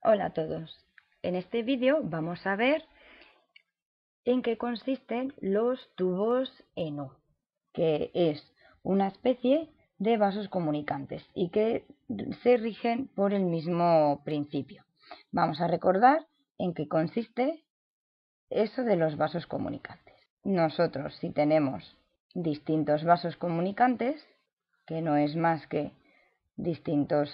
Hola a todos. En este vídeo vamos a ver en qué consisten los tubos en U, que es una especie de vasos comunicantes y que se rigen por el mismo principio. Vamos a recordar en qué consiste eso de los vasos comunicantes. Nosotros, si tenemos distintos vasos comunicantes, que no es más que distintos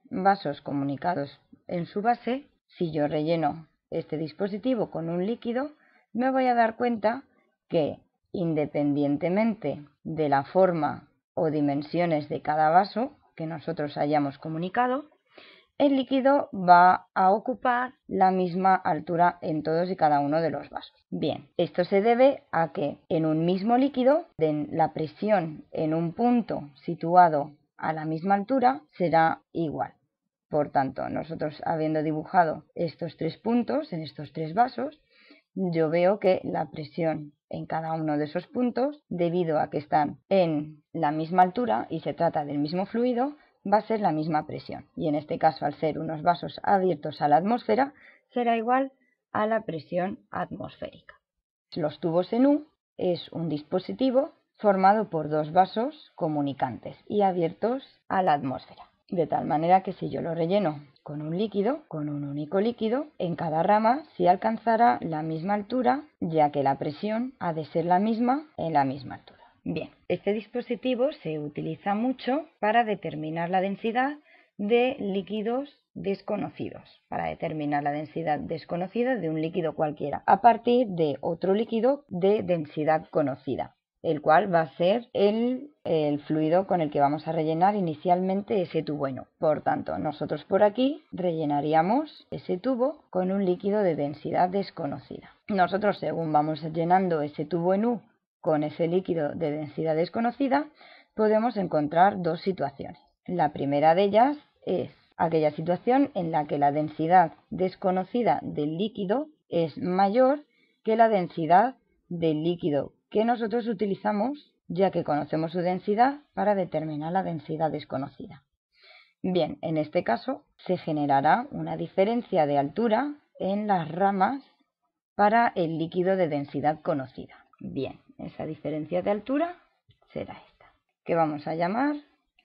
vasos comunicados en su base, si yo relleno este dispositivo con un líquido, me voy a dar cuenta que, independientemente de la forma o dimensiones de cada vaso que nosotros hayamos comunicado, el líquido va a ocupar la misma altura en todos y cada uno de los vasos. Bien, esto se debe a que en un mismo líquido, la presión en un punto situado a la misma altura será igual. Por tanto, nosotros habiendo dibujado estos tres puntos en estos tres vasos, yo veo que la presión en cada uno de esos puntos, debido a que están en la misma altura y se trata del mismo fluido, va a ser la misma presión. Y en este caso, al ser unos vasos abiertos a la atmósfera, será igual a la presión atmosférica. Los tubos en U es un dispositivo formado por dos vasos comunicantes y abiertos a la atmósfera. De tal manera que si yo lo relleno con un líquido, con un único líquido, en cada rama sí alcanzará la misma altura, ya que la presión ha de ser la misma en la misma altura. Bien, este dispositivo se utiliza mucho para determinar la densidad de líquidos desconocidos, para determinar la densidad desconocida de un líquido cualquiera, a partir de otro líquido de densidad conocida, el cual va a ser el fluido con el que vamos a rellenar inicialmente ese tubo en U. Por tanto, nosotros por aquí rellenaríamos ese tubo con un líquido de densidad desconocida. Nosotros, según vamos llenando ese tubo en U con ese líquido de densidad desconocida, podemos encontrar dos situaciones. La primera de ellas es aquella situación en la que la densidad desconocida del líquido es mayor que la densidad del líquido que nosotros utilizamos, ya que conocemos su densidad, para determinar la densidad desconocida. Bien, en este caso se generará una diferencia de altura en las ramas para el líquido de densidad conocida. Bien, esa diferencia de altura será esta, que vamos a llamar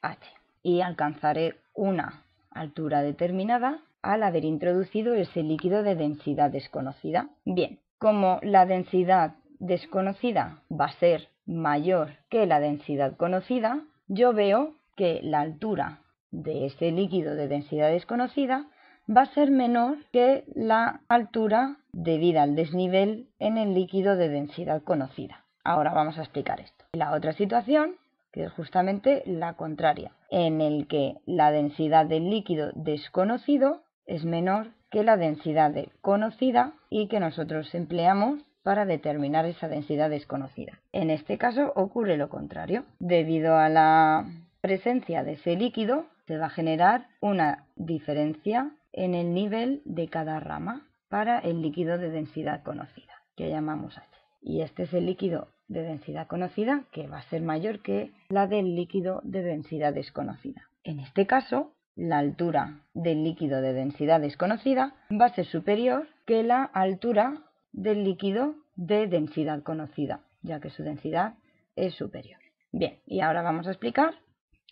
H, y alcanzaré una altura determinada al haber introducido ese líquido de densidad desconocida. Bien, como la densidad desconocida va a ser mayor que la densidad conocida, yo veo que la altura de ese líquido de densidad desconocida va a ser menor que la altura debida al desnivel en el líquido de densidad conocida. Ahora vamos a explicar esto. La otra situación, que es justamente la contraria, en el que la densidad del líquido desconocido es menor que la densidad conocida y que nosotros empleamos para determinar esa densidad desconocida. En este caso ocurre lo contrario. Debido a la presencia de ese líquido, se va a generar una diferencia en el nivel de cada rama para el líquido de densidad conocida, que llamamos H. Y este es el líquido de densidad conocida, que va a ser mayor que la del líquido de densidad desconocida. En este caso, la altura del líquido de densidad desconocida va a ser superior que la altura del líquido de densidad conocida, ya que su densidad es superior. Bien, y ahora vamos a explicar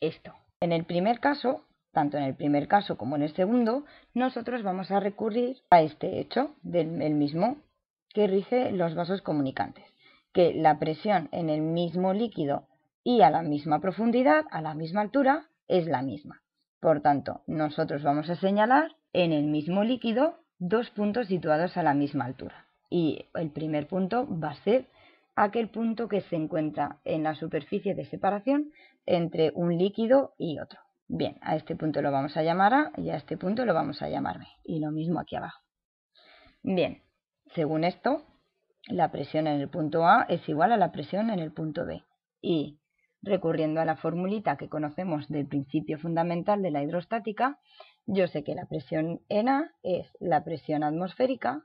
esto. En el primer caso, tanto en el primer caso como en el segundo, nosotros vamos a recurrir a este hecho del mismo que rige los vasos comunicantes, que la presión en el mismo líquido y a la misma profundidad, a la misma altura, es la misma. Por tanto, nosotros vamos a señalar en el mismo líquido dos puntos situados a la misma altura. Y el primer punto va a ser aquel punto que se encuentra en la superficie de separación entre un líquido y otro. Bien, a este punto lo vamos a llamar A y a este punto lo vamos a llamar B. Y lo mismo aquí abajo. Bien, según esto, la presión en el punto A es igual a la presión en el punto B. Y recurriendo a la formulita que conocemos del principio fundamental de la hidrostática, yo sé que la presión en A es la presión atmosférica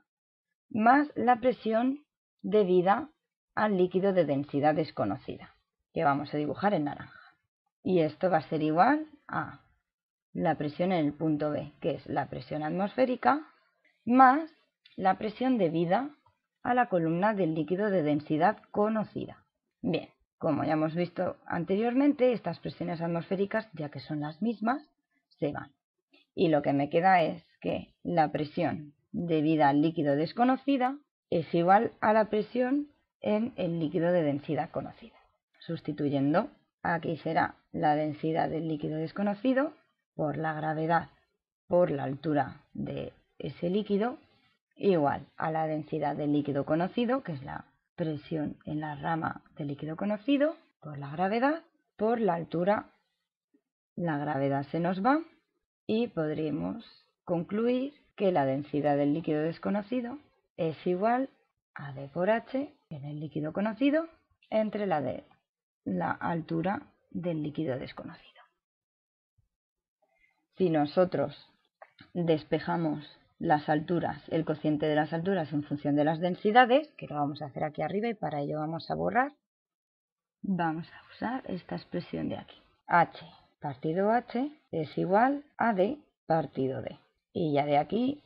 más la presión debida al líquido de densidad desconocida, que vamos a dibujar en naranja. Y esto va a ser igual a la presión en el punto B, que es la presión atmosférica más la presión debida a la columna del líquido de densidad conocida. Bien, como ya hemos visto anteriormente, estas presiones atmosféricas, ya que son las mismas, se van. Y lo que me queda es que la presión debida al líquido desconocida es igual a la presión en el líquido de densidad conocida. Sustituyendo, aquí será la densidad del líquido desconocido por la gravedad por la altura de ese líquido igual a la densidad del líquido conocido, que es la presión en la rama del líquido conocido, por la gravedad, por la altura. La gravedad se nos va y podríamos concluir que la densidad del líquido desconocido es igual a D por H en el líquido conocido entre la altura del líquido desconocido. Si nosotros despejamos las alturas, el cociente de las alturas en función de las densidades, que lo vamos a hacer aquí arriba y para ello vamos a borrar, vamos a usar esta expresión de aquí. H partido H es igual a D partido D. Y ya de aquí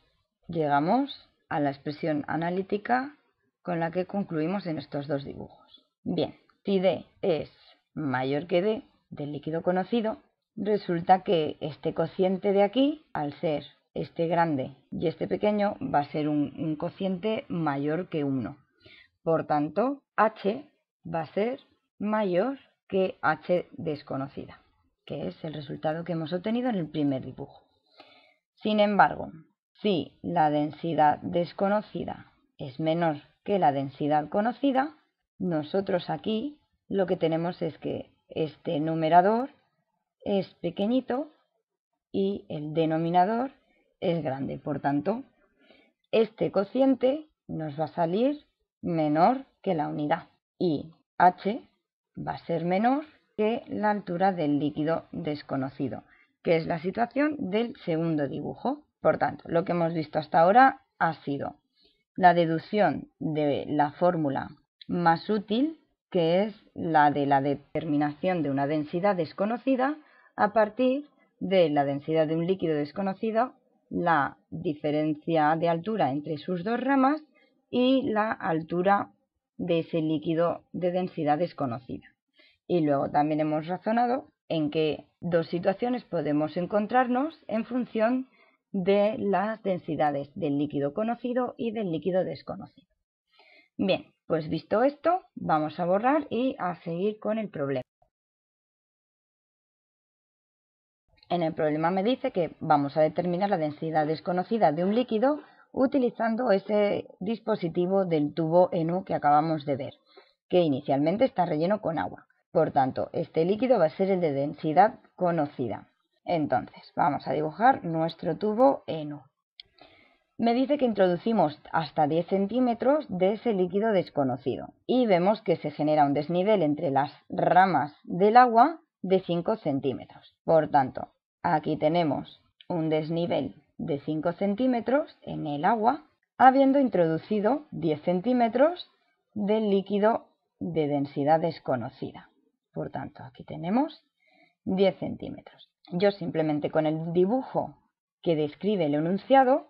llegamos a la expresión analítica con la que concluimos en estos dos dibujos. Bien, si D es mayor que D del líquido conocido, resulta que este cociente de aquí, al ser este grande y este pequeño, va a ser un cociente mayor que 1. Por tanto, H va a ser mayor que H desconocida, que es el resultado que hemos obtenido en el primer dibujo. Sin embargo, si la densidad desconocida es menor que la densidad conocida, nosotros aquí lo que tenemos es que este numerador es pequeñito y el denominador es grande. Por tanto, este cociente nos va a salir menor que la unidad y H va a ser menor que la altura del líquido desconocido, que es la situación del segundo dibujo. Por tanto, lo que hemos visto hasta ahora ha sido la deducción de la fórmula más útil, que es la de la determinación de una densidad desconocida a partir de la densidad de un líquido desconocido, la diferencia de altura entre sus dos ramas y la altura de ese líquido de densidad desconocida. Y luego también hemos razonado en qué dos situaciones podemos encontrarnos en función de las densidades del líquido conocido y del líquido desconocido. Bien, pues visto esto, vamos a borrar y a seguir con el problema. En el problema me dice que vamos a determinar la densidad desconocida de un líquido utilizando ese dispositivo del tubo ENU que acabamos de ver, que inicialmente está relleno con agua. Por tanto, este líquido va a ser el de densidad conocida. Entonces, vamos a dibujar nuestro tubo ENU. Me dice que introducimos hasta 10 centímetros de ese líquido desconocido y vemos que se genera un desnivel entre las ramas del agua de 5 centímetros. Por tanto, aquí tenemos un desnivel de 5 centímetros en el agua, habiendo introducido 10 centímetros del líquido de densidad desconocida. Por tanto, aquí tenemos 10 centímetros. Yo simplemente con el dibujo que describe el enunciado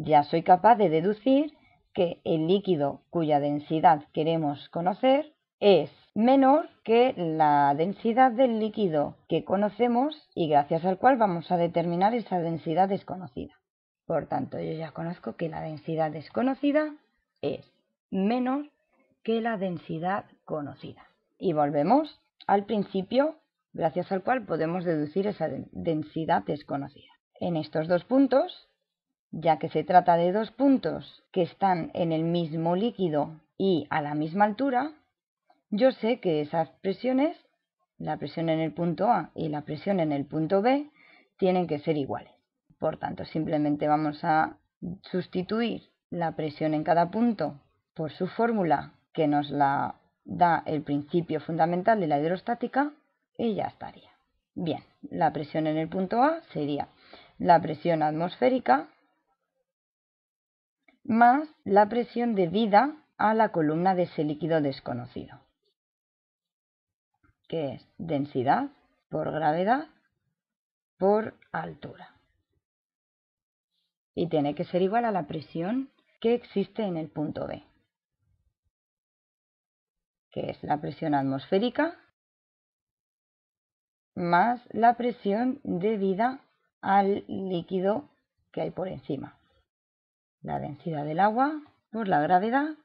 ya soy capaz de deducir que el líquido cuya densidad queremos conocer es menor que la densidad del líquido que conocemos y gracias al cual vamos a determinar esa densidad desconocida. Por tanto, yo ya conozco que la densidad desconocida es menor que la densidad conocida. Y volvemos al principio, gracias al cual podemos deducir esa densidad desconocida. En estos dos puntos, ya que se trata de dos puntos que están en el mismo líquido y a la misma altura, yo sé que esas presiones, la presión en el punto A y la presión en el punto B, tienen que ser iguales. Por tanto, simplemente vamos a sustituir la presión en cada punto por su fórmula que nos la da el principio fundamental de la hidrostática y ya estaría. Bien, la presión en el punto A sería la presión atmosférica más la presión debida a la columna de ese líquido desconocido, que es densidad por gravedad por altura. Y tiene que ser igual a la presión que existe en el punto B, que es la presión atmosférica más la presión debida al líquido que hay por encima. La densidad del agua por la gravedad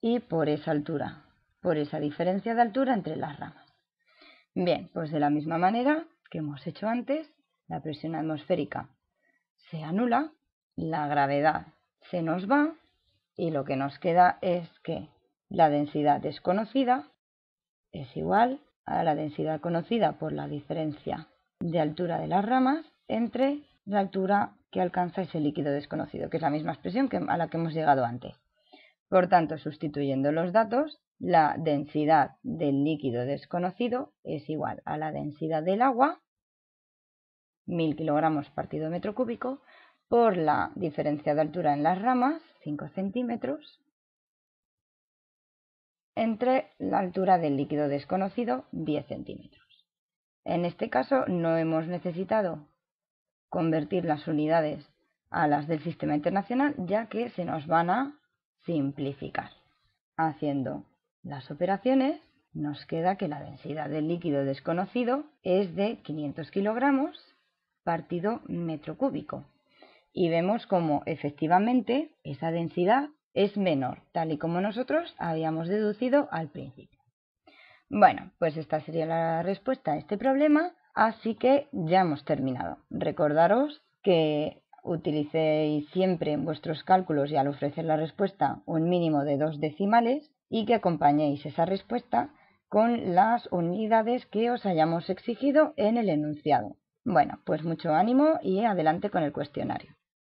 y por esa altura, por esa diferencia de altura entre las ramas. Bien, pues de la misma manera que hemos hecho antes, la presión atmosférica se anula, la gravedad se nos va y lo que nos queda es que la densidad desconocida es igual a la densidad conocida por la diferencia de altura de las ramas entre la altura que alcanza ese líquido desconocido, que es la misma expresión a la que hemos llegado antes. Por tanto, sustituyendo los datos, la densidad del líquido desconocido es igual a la densidad del agua, 1000 kilogramos partido metro cúbico, por la diferencia de altura en las ramas, 5 centímetros, entre la altura del líquido desconocido, 10 centímetros. En este caso no hemos necesitado convertir las unidades a las del sistema internacional, ya que se nos van a simplificar. Haciendo las operaciones nos queda que la densidad del líquido desconocido es de 500 kilogramos partido metro cúbico. Y vemos como efectivamente esa densidad es menor, tal y como nosotros habíamos deducido al principio. Bueno, pues esta sería la respuesta a este problema, así que ya hemos terminado. Recordaros que utilicéis siempre en vuestros cálculos y al ofrecer la respuesta un mínimo de 2 decimales y que acompañéis esa respuesta con las unidades que os hayamos exigido en el enunciado. Bueno, pues mucho ánimo y adelante con el cuestionario.